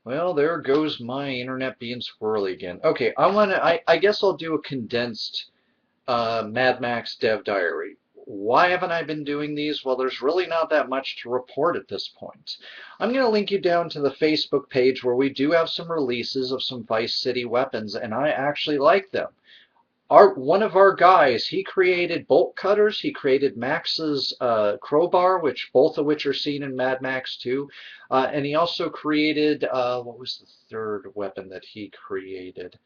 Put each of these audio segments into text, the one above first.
Well, there goes my internet being squirrely again. Okay, I guess I'll do a condensed Mad Max Dev Diary. Why haven't I been doing these? Well, there's really not that much to report at this point. I'm going to link you down to the Facebook page where we do have some releases of some Vice City weapons, and I actually like them. One of our guys, he created bolt cutters. He created Max's crowbar, which both of which are seen in Mad Max 2, and he also created what was the third weapon that he created?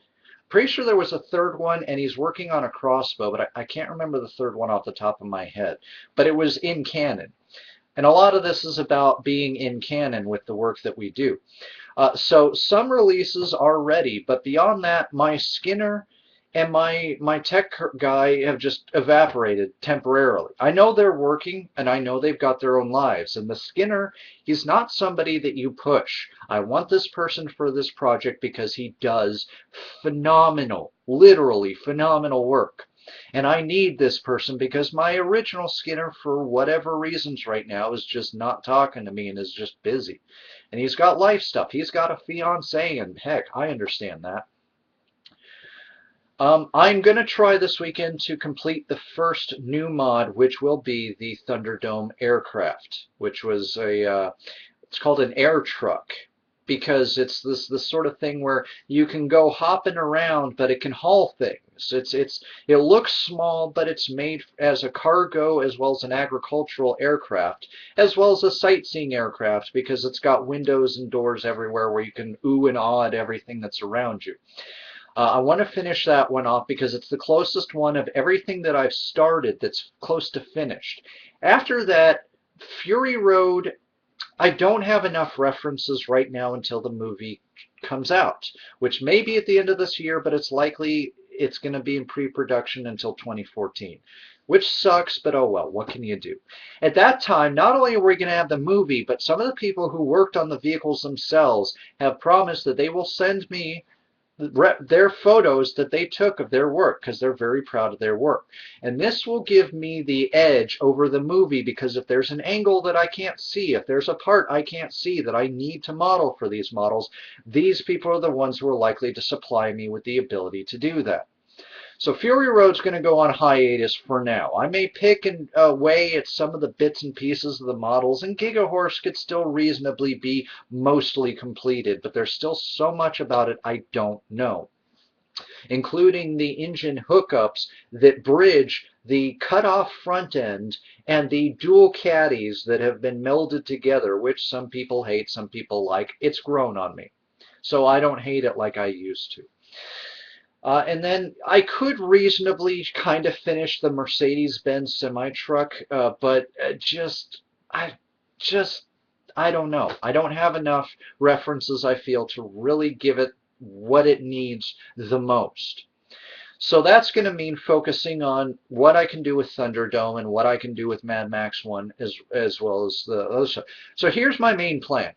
Pretty sure there was a third one, and he's working on a crossbow, but I can't remember the third one off the top of my head. But it was in canon. And a lot of this is about being in canon with the work that we do. So some releases are ready, but beyond that, my Skinner and my tech guy have just evaporated temporarily. I know they're working, and I know they've got their own lives. And the Skinner, he's not somebody that you push. I want this person for this project because he does phenomenal, literally phenomenal work. And I need this person because my original Skinner, for whatever reasons right now, is just not talking to me and is just busy. And he's got life stuff. He's got a fiance, and heck, I understand that. I'm going to try this weekend to complete the first new mod, which will be the Thunderdome aircraft, which was it's called an air truck because it's this sort of thing where you can go hopping around, but it can haul things. It looks small, but it's made as a cargo as well as an agricultural aircraft, as well as a sightseeing aircraft because it's got windows and doors everywhere where you can ooh and ah at everything that's around you. I want to finish that one off because it's the closest one of everything that I've started that's close to finished. After that, Fury Road, I don't have enough references right now until the movie comes out, which may be at the end of this year, but it's likely it's going to be in pre-production until 2014, which sucks, but oh well, what can you do? At that time, not only are we going to have the movie, but some of the people who worked on the vehicles themselves have promised that they will send me their photos that they took of their work because they're very proud of their work. And this will give me the edge over the movie because if there's an angle that I can't see, if there's a part I can't see that I need to model for these models, these people are the ones who are likely to supply me with the ability to do that. So Fury Road's going to go on hiatus for now. I may pick and away at some of the bits and pieces of the models, and Gigahorse could still reasonably be mostly completed, but there's still so much about it I don't know, including the engine hookups that bridge the cut-off front end and the dual caddies that have been melded together, which some people hate, some people like. It's grown on me, so I don't hate it like I used to. And then I could reasonably kind of finish the Mercedes-Benz semi-truck, but I just, I don't know. I don't have enough references, I feel, to really give it what it needs the most. So that's going to mean focusing on what I can do with Thunderdome and what I can do with Mad Max 1 as well as the other stuff. So here's my main plan.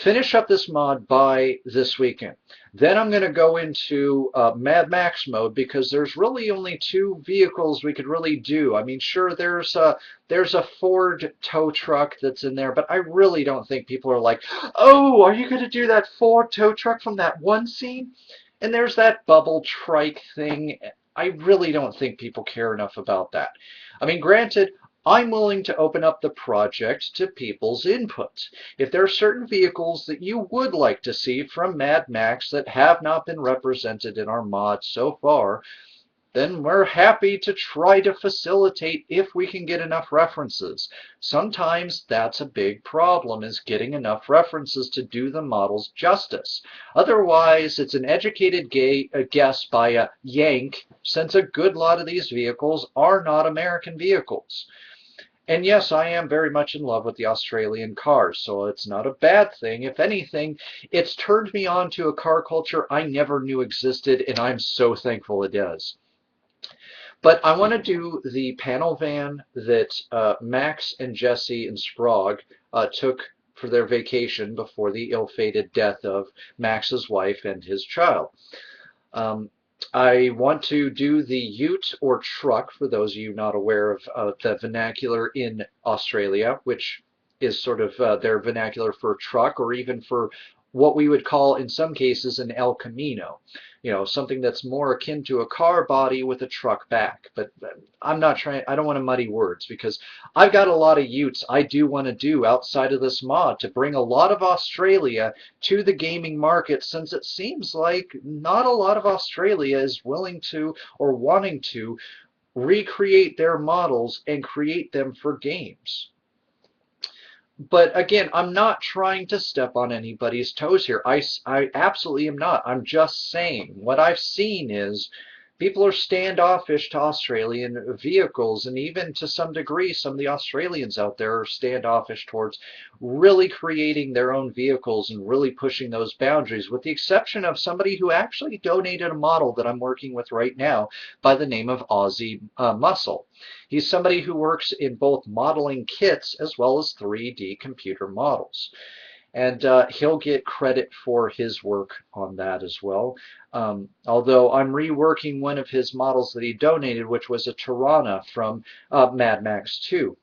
Finish up this mod by this weekend. Then I'm going to go into Mad Max mode because there's really only two vehicles we could really do. I mean, sure, there's a Ford tow truck that's in there, but I really don't think people are like, oh, are you going to do that Ford tow truck from that one scene? And there's that bubble trike thing. I really don't think people care enough about that. I mean, granted, I'm willing to open up the project to people's input. If there are certain vehicles that you would like to see from Mad Max that have not been represented in our mod so far, then we're happy to try to facilitate if we can get enough references. Sometimes that's a big problem, is getting enough references to do the models justice. Otherwise, it's an educated guess by a Yank, since a good lot of these vehicles are not American vehicles. And yes, I am very much in love with the Australian cars, so it's not a bad thing. If anything, it's turned me on to a car culture I never knew existed, and I'm so thankful it does. But I want to do the panel van that Max and Jesse and Sprague took for their vacation before the ill-fated death of Max's wife and his child. Um, I want to do the ute or truck, for those of you not aware of the vernacular in Australia, which is sort of their vernacular for truck or even for what we would call in some cases an El Camino. Something that's more akin to a car body with a truck back. But I don't want to muddy words, because I've got a lot of utes I do want to do outside of this mod to bring a lot of Australia to the gaming market, since it seems like not a lot of Australia is willing to or wanting to recreate their models and create them for games. But again, I'm not trying to step on anybody's toes here. I absolutely am not. I'm just saying what I've seen is people are standoffish to Australian vehicles, and even to some degree, some of the Australians out there are standoffish towards really creating their own vehicles and really pushing those boundaries, with the exception of somebody who actually donated a model that I'm working with right now by the name of Aussie Muscle. He's somebody who works in both modeling kits as well as 3D computer models. And he'll get credit for his work on that as well. Although I'm reworking one of his models that he donated, which was a Tirana from Mad Max 2.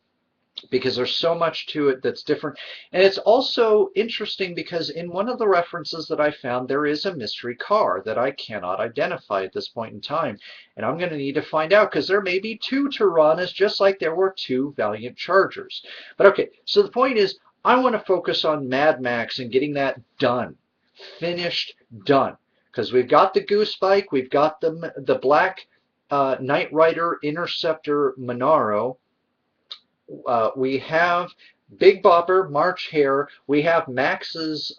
Because there's so much to it that's different. And it's also interesting because in one of the references that I found, there is a mystery car that I cannot identify at this point in time. And I'm going to need to find out, because there may be two Tiranas, just like there were two Valiant Chargers. But okay, so the point is, I want to focus on Mad Max and getting that done, finished, done. Because we've got the Goose Bike, we've got the Black Knight Rider Interceptor Monaro, we have Big Bopper March Hare, we have Max's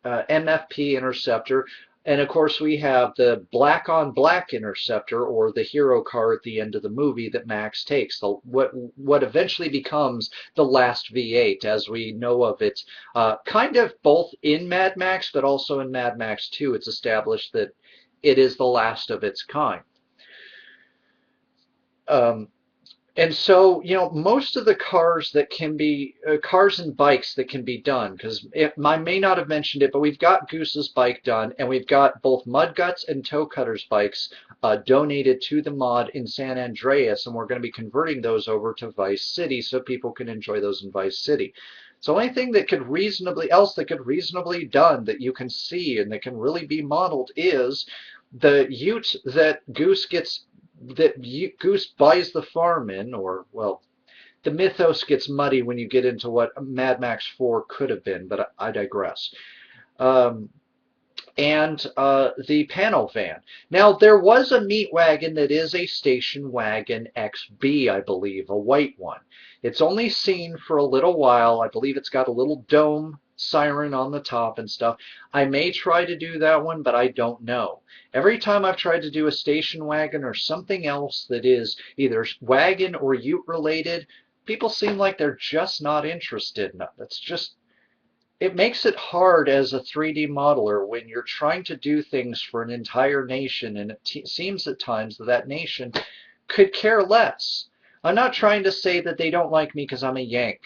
MFP Interceptor, and of course we have the Black on Black Interceptor, or the hero car at the end of the movie that Max takes, what eventually becomes the last V8 as we know of it, kind of both in Mad Max but also in Mad Max 2. It's established that it is the last of its kind. And so, most of the cars that can be, cars and bikes that can be done, because I may not have mentioned it, but we've got Goose's bike done, and we've got both Mudguts and Toe Cutter's bikes donated to the mod in San Andreas, and we're going to be converting those over to Vice City so people can enjoy those in Vice City. So the only thing that could reasonably done that you can see and that can really be modeled is the ute that Goose buys the farm in, or, well, the mythos gets muddy when you get into what Mad Max 4 could have been, but I digress. And the panel van. Now, there was a meat wagon that is a station wagon XB, I believe, a white one. It's only seen for a little while. I believe it's got a little dome siren on the top and stuff. I may try to do that one, but I don't know. Every time I've tried to do a station wagon or something else that is either wagon or ute related, people seem like they're just not interested in it. It makes it hard as a 3D modeler when you're trying to do things for an entire nation, and it seems at times that nation could care less. I'm not trying to say that they don't like me because I'm a Yank.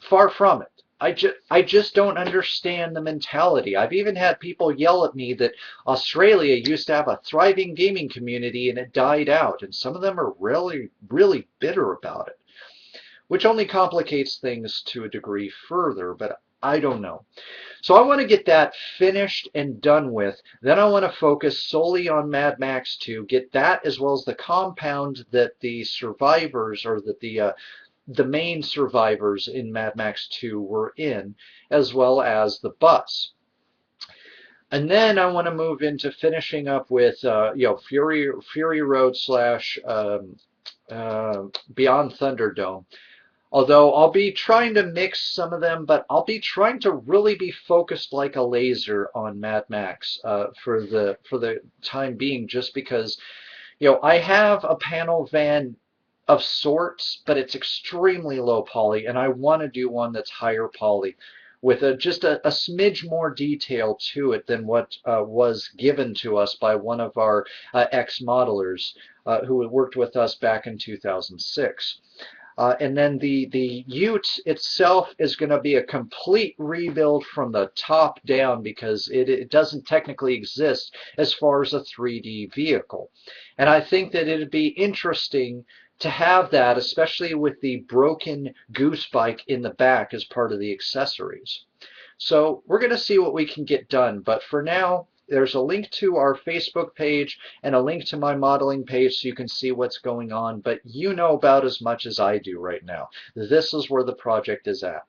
Far from it. I just don't understand the mentality. I've even had people yell at me that Australia used to have a thriving gaming community and it died out, and some of them are really, really bitter about it, which only complicates things to a degree further, but I don't know. So I want to get that finished and done with. Then I want to focus solely on Mad Max 2, get that as well as the compound that the survivors, or that the main survivors in Mad Max 2 were in, as well as the bus. And then I want to move into finishing up with Fury Road slash Beyond Thunderdome. Although I'll be trying to mix some of them, but I'll be trying to really be focused like a laser on Mad Max for the time being, just because I have a panel van of sorts, but it's extremely low poly, and I want to do one that's higher poly with just a smidge more detail to it than what was given to us by one of our ex-modelers who worked with us back in 2006. And then the ute itself is going to be a complete rebuild from the top down, because it doesn't technically exist as far as a 3D vehicle. And I think that it'd be interesting to have that, especially with the broken Goose bike in the back as part of the accessories. So we're going to see what we can get done. But for now, there's a link to our Facebook page and a link to my modeling page so you can see what's going on. But you know about as much as I do right now. This is where the project is at.